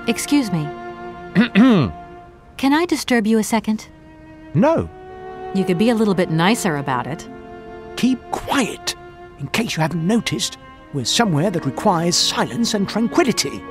Excuse me. Can I disturb you a second? No. You could be a little bit nicer about it. Keep quiet. In case you haven't noticed, we're somewhere that requires silence and tranquility.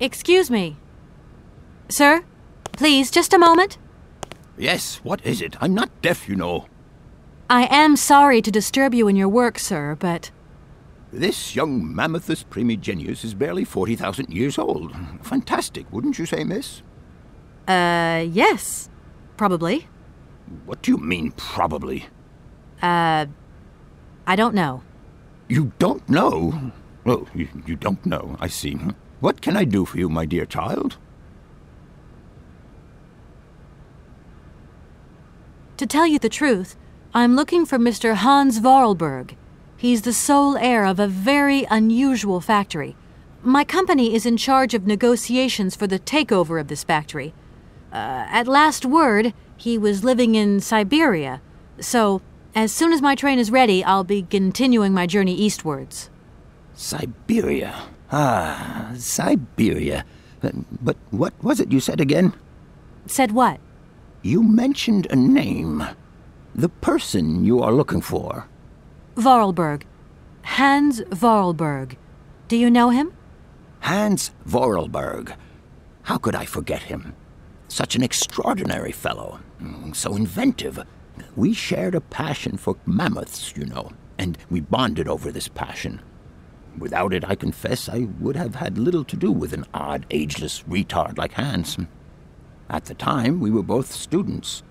Excuse me. Sir, please, just a moment. Yes, what is it? I'm not deaf, you know. I am sorry to disturb you in your work, sir, but... This young Mammothus primigenius is barely 40,000 years old. Fantastic, wouldn't you say, miss? Yes. Probably. What do you mean, probably? I don't know. You don't know? Oh, you don't know, I see. What can I do for you, my dear child? To tell you the truth, I'm looking for Mr. Hans Vorarlberg. He's the sole heir of a very unusual factory. My company is in charge of negotiations for the takeover of this factory. At last word, he was living in Syberia. So, as soon as my train is ready, I'll be continuing my journey eastwards. Syberia. Ah, Syberia. But what was it you said again? Said what? You mentioned a name. The person you are looking for. Vorarlberg. Hans Vorarlberg. Do you know him? Hans Vorarlberg. How could I forget him? Such an extraordinary fellow. So inventive. We shared a passion for mammoths, you know, and we bonded over this passion. Without it, I confess, I would have had little to do with an odd, ageless retard like Hans. At the time, we were both students.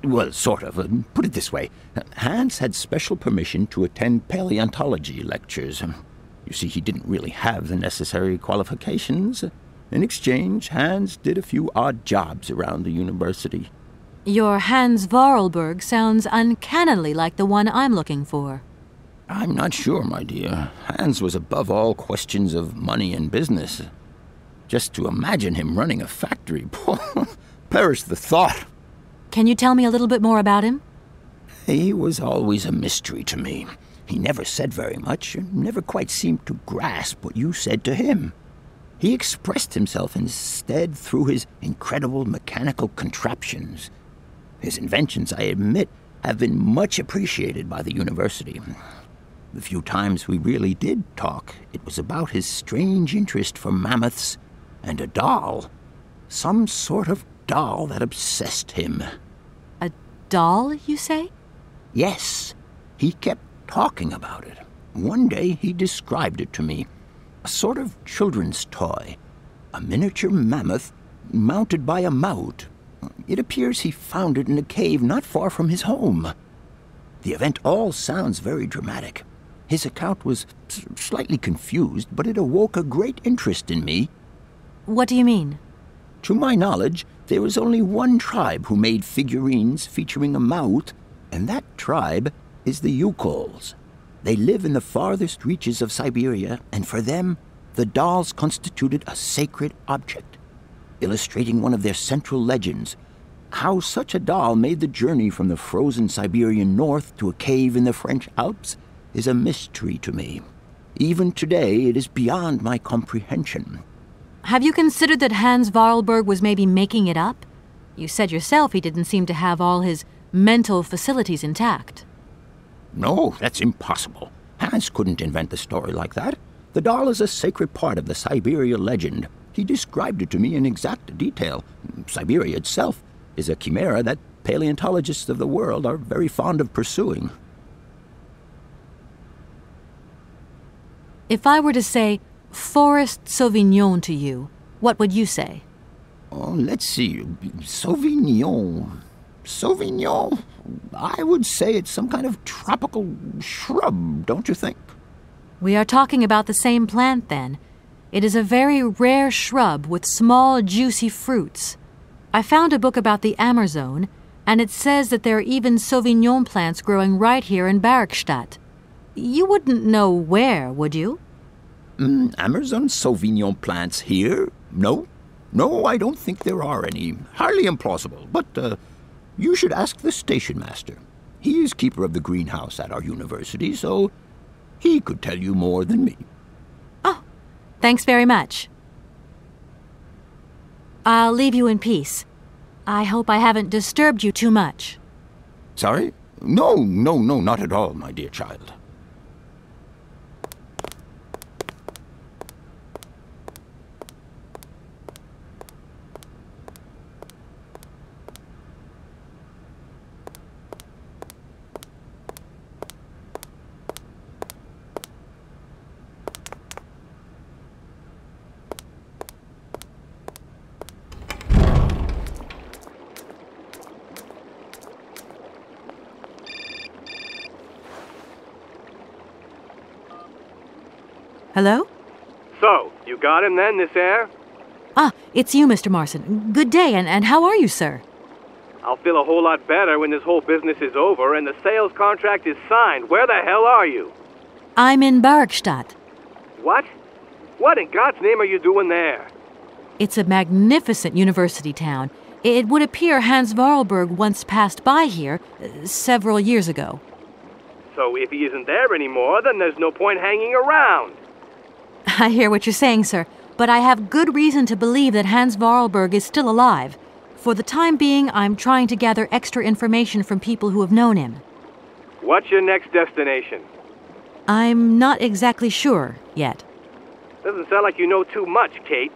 Well, sort of. Put it this way. Hans had special permission to attend paleontology lectures. You see, he didn't really have the necessary qualifications. In exchange, Hans did a few odd jobs around the university. Your Hans Vorarlberg sounds uncannily like the one I'm looking for. I'm not sure, my dear. Hans was above all questions of money and business. Just to imagine him running a factory, perish the thought. Can you tell me a little bit more about him? He was always a mystery to me. He never said very much, and never quite seemed to grasp what you said to him. He expressed himself instead through his incredible mechanical contraptions. His inventions, I admit, have been much appreciated by the university. The few times we really did talk, it was about his strange interest for mammoths and a doll. Some sort of doll that obsessed him. A doll, you say? Yes. He kept talking about it. One day he described it to me. A sort of children's toy. A miniature mammoth mounted by a mount. It appears he found it in a cave not far from his home. The event all sounds very dramatic. His account was slightly confused, but it awoke a great interest in me. What do you mean? To my knowledge, there is only one tribe who made figurines featuring a mouth, and that tribe is the Yukols. They live in the farthest reaches of Syberia, and for them, the dolls constituted a sacred object, illustrating one of their central legends. How such a doll made the journey from the frozen Siberian north to a cave in the French Alps is a mystery to me. Even today, it is beyond my comprehension. Have you considered that Hans Vorarlberg was maybe making it up? You said yourself he didn't seem to have all his mental facilities intact. No, that's impossible. Hans couldn't invent a story like that. The doll is a sacred part of the Syberia legend. He described it to me in exact detail. Syberia itself is a chimera that paleontologists of the world are very fond of pursuing. If I were to say Forest Sauvignon to you, what would you say? Oh, let's see. Sauvignon. Sauvignon? I would say it's some kind of tropical shrub, don't you think? We are talking about the same plant, then. It is a very rare shrub with small, juicy fruits. I found a book about the Amazon, and it says that there are even Sauvignon plants growing right here in Bergstadt. You wouldn't know where, would you? Amazon Sauvignon plants here? No. No, I don't think there are any. Highly implausible. But you should ask the station master. He is keeper of the greenhouse at our university, so he could tell you more than me. Oh, thanks very much. I'll leave you in peace. I hope I haven't disturbed you too much. Sorry? No, not at all, my dear child. Hello? So, you got him then, this air? Ah, it's you, Mr. Marson. Good day, and how are you, sir? I'll feel a whole lot better when this whole business is over and the sales contract is signed. Where the hell are you? I'm in Bergstadt. What? What in God's name are you doing there? It's a magnificent university town. It would appear Hans Vorarlberg once passed by here several years ago. So if he isn't there anymore, then there's no point hanging around. I hear what you're saying, sir, but I have good reason to believe that Hans Vorarlberg is still alive. For the time being, I'm trying to gather extra information from people who have known him. What's your next destination? I'm not exactly sure yet. Doesn't sound like you know too much, Kate.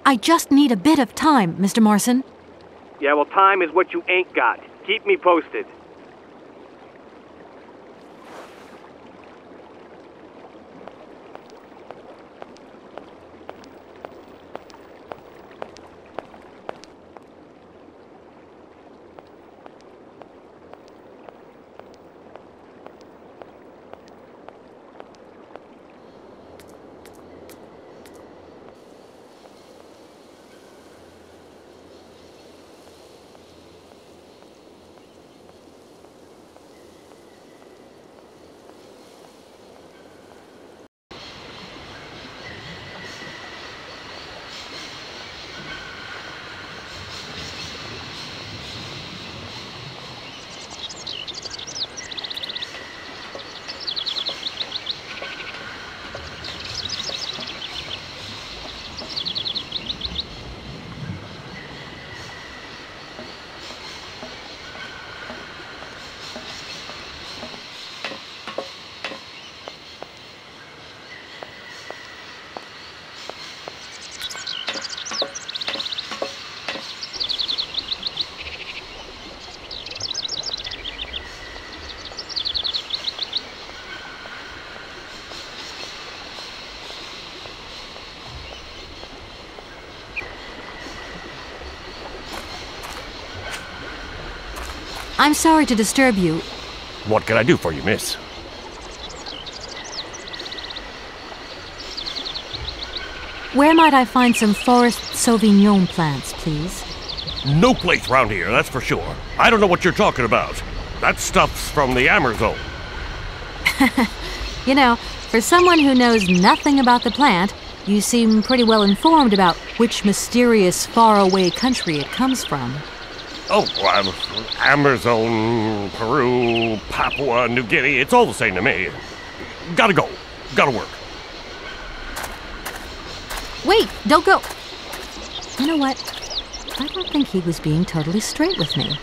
I just need a bit of time, Mr. Marson. Yeah, well, time is what you ain't got. Keep me posted. I'm sorry to disturb you. What can I do for you, miss? Where might I find some Forest Sauvignon plants, please? No place round here, that's for sure. I don't know what you're talking about. That stuff's from the Amazon. You know, for someone who knows nothing about the plant, you seem pretty well informed about which mysterious faraway country it comes from. Oh, Amazon, Peru, Papua New Guinea, it's all the same to me. Gotta go. Gotta work. Wait, don't go. You know what? I don't think he was being totally straight with me.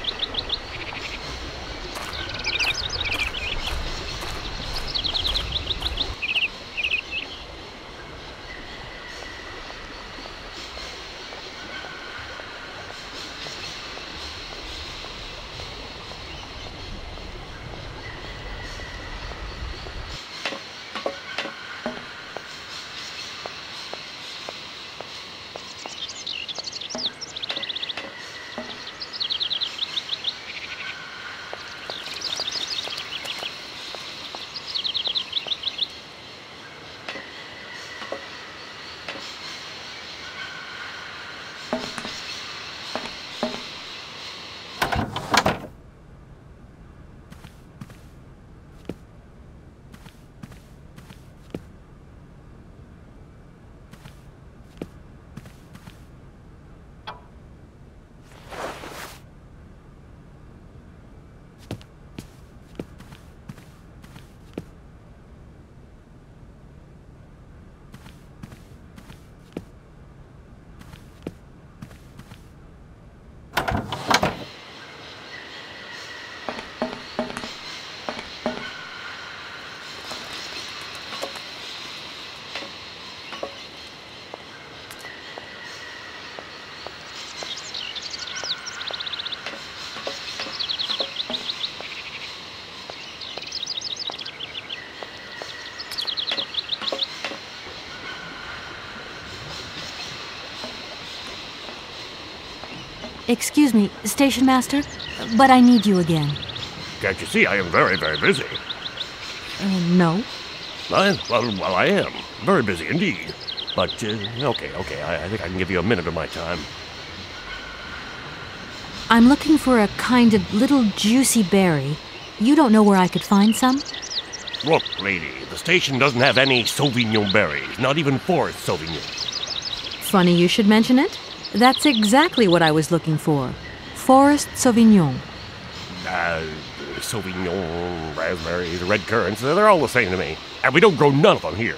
Excuse me, Station Master, but I need you again. Can't you see I am very, very busy? No. Well, I am. Very busy indeed. But, okay, I think I can give you a minute of my time. I'm looking for a kind of little juicy berry. You don't know where I could find some? Look, lady, the station doesn't have any Sauvignon berries, not even Forest Sauvignon. Funny you should mention it. That's exactly what I was looking for. Forest Sauvignon. Sauvignon, raspberries, red currants, they're all the same to me. And we don't grow none of them here.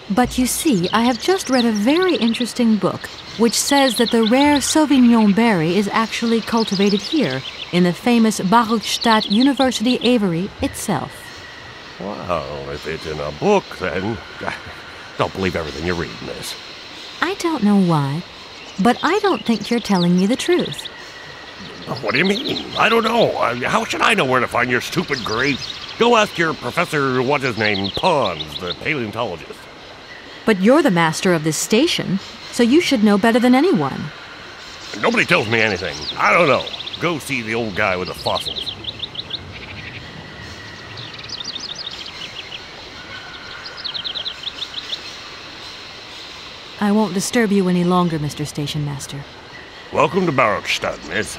But you see, I have just read a very interesting book which says that the rare Sauvignon berry is actually cultivated here, in the famous Baruchstadt University aviary itself. Well, if it's in a book, then don't believe everything you read, miss. I don't know why, but I don't think you're telling me the truth. What do you mean? I don't know. How should I know where to find your stupid grape? Go ask your professor, what's his name, Pons, the paleontologist. But you're the master of this station, so you should know better than anyone. Nobody tells me anything. I don't know. Go see the old guy with the fossils. I won't disturb you any longer, Mr. Station Master. Welcome to Baruchstadt, miss.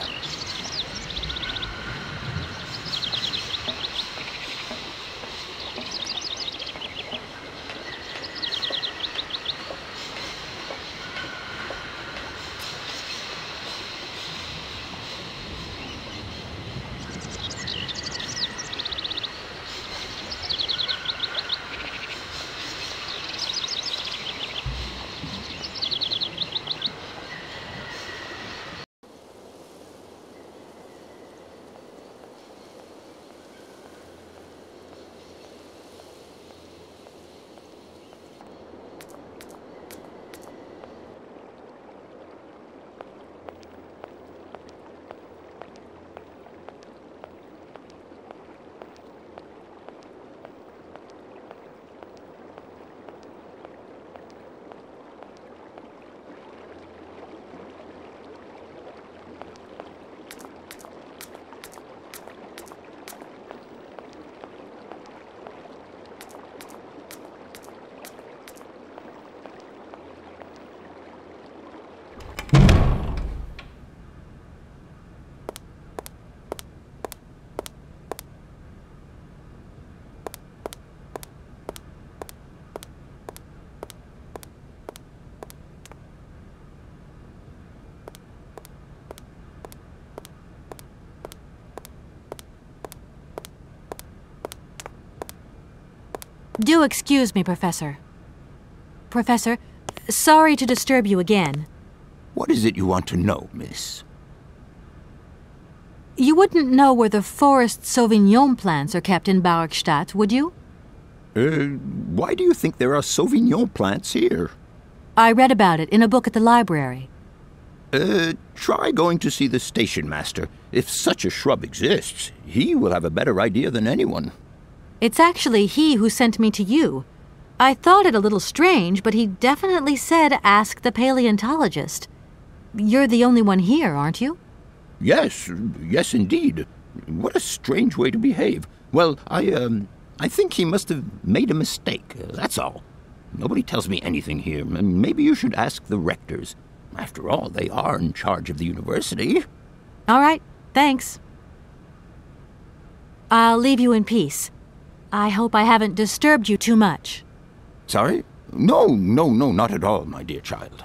Do excuse me, Professor. Professor, sorry to disturb you again. What is it you want to know, miss? You wouldn't know where the forest Sauvignon plants are kept in Barkstadt, would you? Why do you think there are Sauvignon plants here? I read about it in a book at the library. Try going to see the station master. If such a shrub exists, he will have a better idea than anyone. It's actually he who sent me to you. I thought it a little strange, but he definitely said ask the paleontologist. You're the only one here, aren't you? Yes indeed. What a strange way to behave. Well, I think he must have made a mistake, that's all. Nobody tells me anything here. Maybe you should ask the rectors. After all, they are in charge of the university. All right, thanks. I'll leave you in peace. I hope I haven't disturbed you too much. Sorry? No, not at all, my dear child.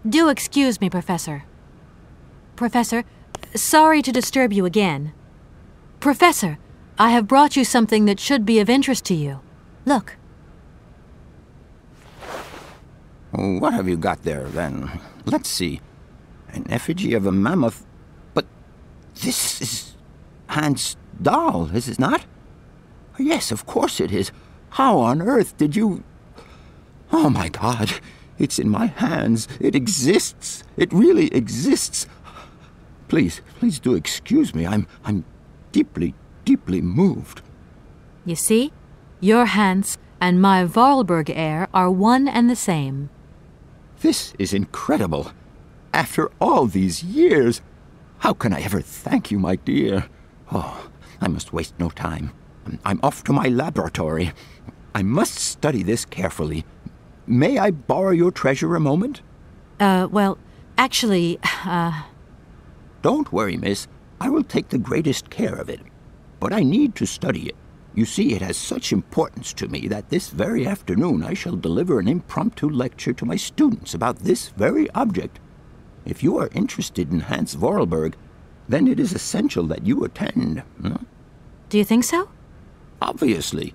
Do excuse me, Professor. Professor, sorry to disturb you again. Professor, I have brought you something that should be of interest to you. Look. What have you got there, then? Let's see. An effigy of a mammoth. But this is Hans' doll, is it not? Yes, of course it is. How on earth did you... Oh, my God. It's in my hands. It exists. It really exists. Please do excuse me. I'm deeply moved. You see? Your Hans and my Vorarlberg heir are one and the same. This is incredible. After all these years, how can I ever thank you, my dear? Oh, I must waste no time. I'm off to my laboratory. I must study this carefully. May I borrow your treasure a moment? Well, actually, Don't worry, miss. I will take the greatest care of it. But I need to study it. You see, it has such importance to me that this very afternoon I shall deliver an impromptu lecture to my students about this very object. If you are interested in Hans Vorarlberg, then it is essential that you attend. do you think so? Obviously.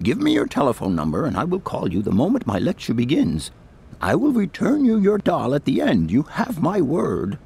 Give me your telephone number and I will call you the moment my lecture begins. I will return you your doll at the end. You have my word.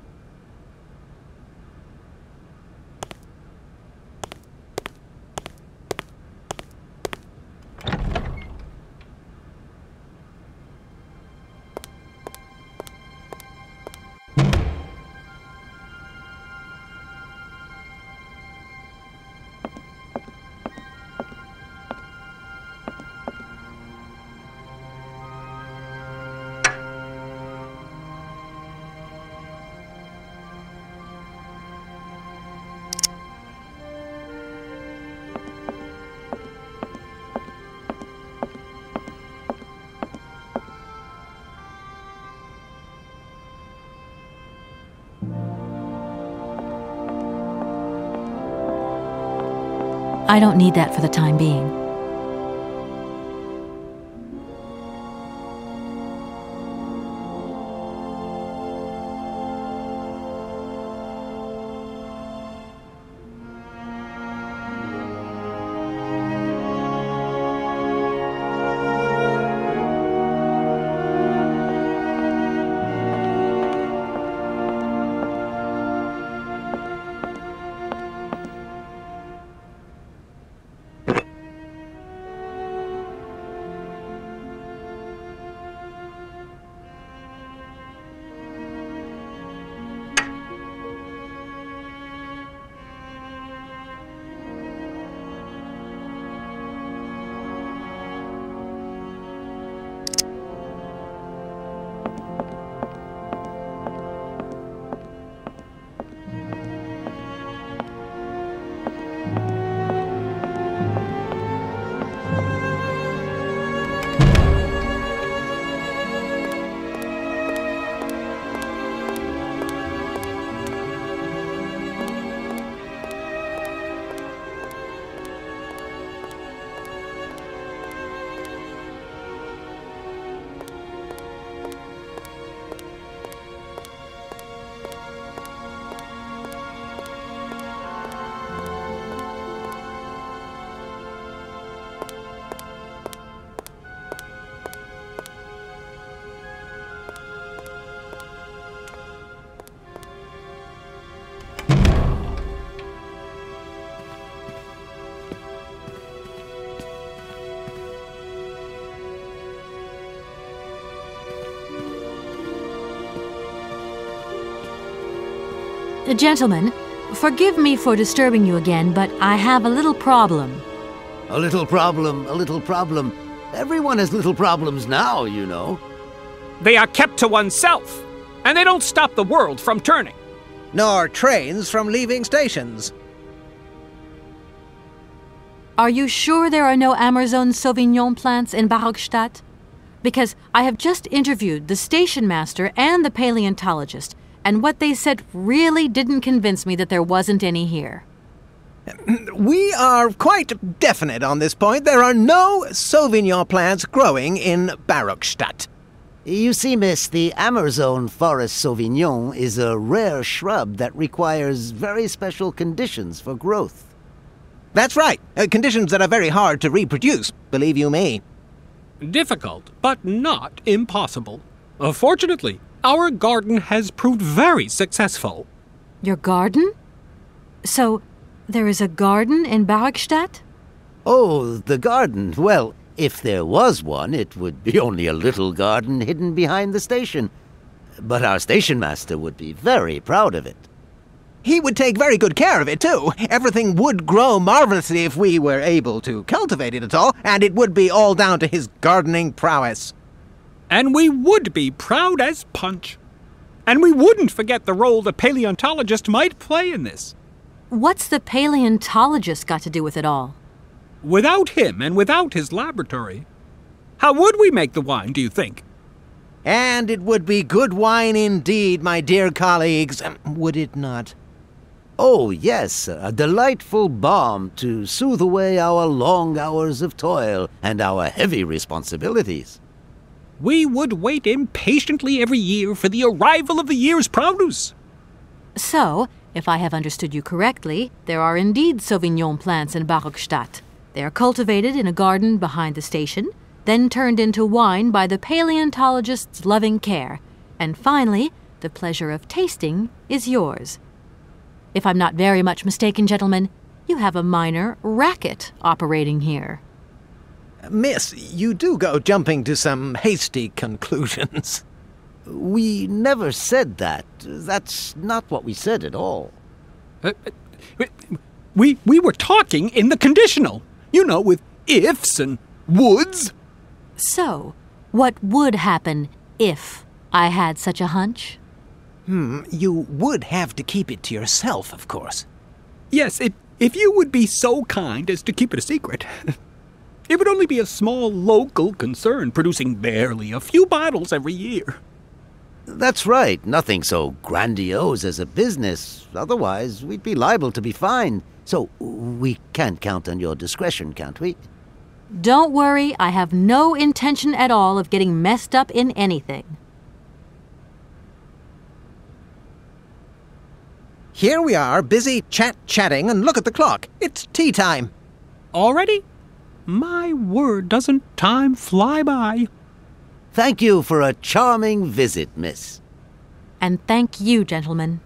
I don't need that for the time being. Gentlemen, forgive me for disturbing you again, but I have a little problem. A little problem, a little problem. Everyone has little problems now, you know. They are kept to oneself, and they don't stop the world from turning. Nor trains from leaving stations. Are you sure there are no Amazon Sauvignon plants in Barokstadt? Because I have just interviewed the station master and the paleontologist, and what they said really didn't convince me that there wasn't any here. We are quite definite on this point. There are no Sauvignon plants growing in Barokstadt. You see, miss, the Amazon Forest Sauvignon is a rare shrub that requires very special conditions for growth. That's right. Conditions that are very hard to reproduce, believe you me. Difficult, but not impossible. Fortunately, our garden has proved very successful. Your garden? So, there is a garden in Barokstadt? Oh, the garden. Well, if there was one, it would be only a little garden hidden behind the station. But our station master would be very proud of it. He would take very good care of it, too. Everything would grow marvelously if we were able to cultivate it at all, and it would be all down to his gardening prowess. And we would be proud as punch. And we wouldn't forget the role the paleontologist might play in this. What's the paleontologist got to do with it all? Without him and without his laboratory, how would we make the wine, do you think? And it would be good wine indeed, my dear colleagues, would it not? Oh, yes, a delightful balm to soothe away our long hours of toil and our heavy responsibilities. We would wait impatiently every year for the arrival of the year's produce. So, if I have understood you correctly, there are indeed Sauvignon plants in Barokstadt. They are cultivated in a garden behind the station, then turned into wine by the paleontologist's loving care, and finally, the pleasure of tasting is yours. If I'm not very much mistaken, gentlemen, you have a minor racket operating here. Miss, you do go jumping to some hasty conclusions. We never said that. That's not what we said at all. We were talking in the conditional, you know, with ifs and woulds. So, what would happen if I had such a hunch? You would have to keep it to yourself, of course. Yes, if you would be so kind as to keep it a secret. It would only be a small local concern producing barely a few bottles every year. That's right. Nothing so grandiose as a business. Otherwise, we'd be liable to be fined. So we can't count on your discretion, can't we? Don't worry, I have no intention at all of getting messed up in anything. Here we are, busy chatting, and look at the clock. It's tea time. Already? My word, doesn't time fly by? Thank you for a charming visit, miss. And thank you, gentlemen.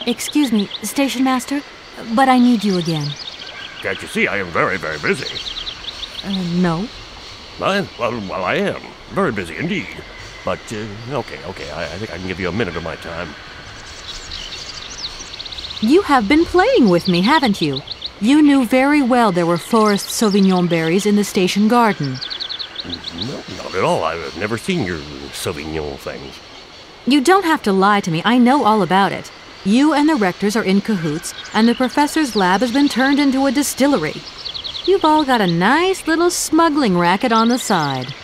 Excuse me, Station Master, but I need you again. Can't you see I am very, very busy? No. Well, I am. Very busy indeed. But, okay, I think I can give you a minute of my time. You have been playing with me, haven't you? You knew very well there were forest Sauvignon berries in the station garden. No, not at all. I've never seen your Sauvignon things. You don't have to lie to me. I know all about it. You and the rectors are in cahoots, and the professor's lab has been turned into a distillery. You've all got a nice little smuggling racket on the side.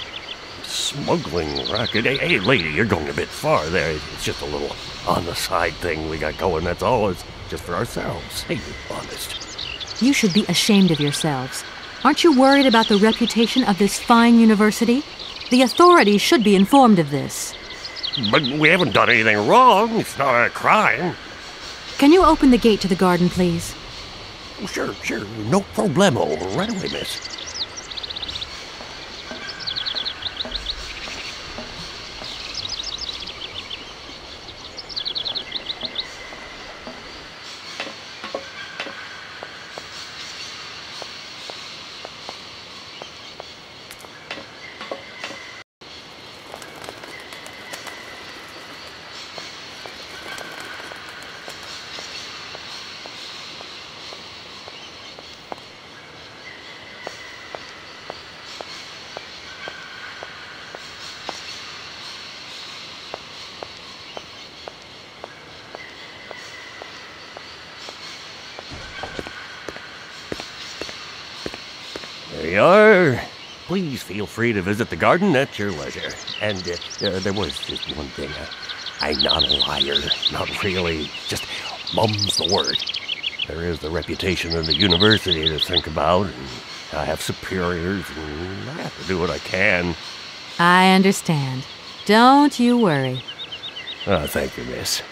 Smuggling racket? Hey, lady, you're going a bit far there. It's just a little on-the-side thing we got going, that's all. It's just for ourselves. Hey, you're honest. You should be ashamed of yourselves. Aren't you worried about the reputation of this fine university? The authorities should be informed of this. But we haven't done anything wrong. It's not a crime. Can you open the gate to the garden, please? Sure. No problemo. Right away, miss. There you are. Please feel free to visit the garden at your leisure. And there was just one thing. I'm not a liar. Not really. Just mum's the word. There is the reputation of the university to think about, and I have superiors, and I have to do what I can. I understand. Don't you worry. Oh, thank you, miss.